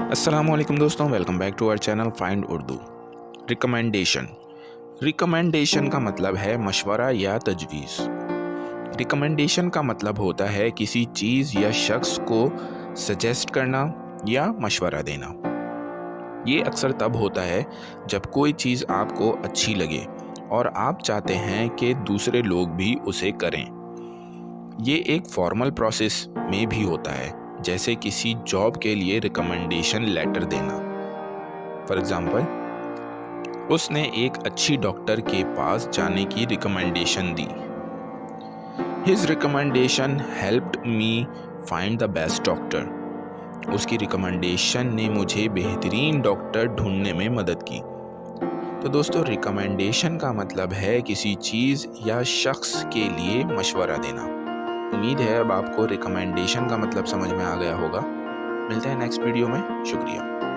अस्सलाम वालेकुम दोस्तों, welcome back to our channel find Urdu. Recommendation. Recommendation का मतलब है मशवरा या तजवीज़। रिकमेंडेशन का मतलब होता है किसी चीज़ या शख्स को सजेस्ट करना या मशवरा देना। ये अक्सर तब होता है जब कोई चीज़ आपको अच्छी लगे और आप चाहते हैं कि दूसरे लोग भी उसे करें। ये एक फॉर्मल प्रोसेस में भी होता है, जैसे किसी जॉब के लिए रिकमेंडेशन लेटर देना। फॉर एग्जाम्पल, उसने एक अच्छी डॉक्टर के पास जाने की recommendation the. His recommendation helped me find the best doctor. उसकी रिकमेंडेशन ने मुझे बेहतरीन डॉक्टर ढूंढने में मदद की। तो दोस्तों, रिकमेंडेशन का मतलब है किसी चीज़ या शख्स के लिए मशवरा देना। उम्मीद है अब आपको रिकमेंडेशन का मतलब समझ में आ गया होगा। मिलते हैं नेक्स्ट वीडियो में। शुक्रिया।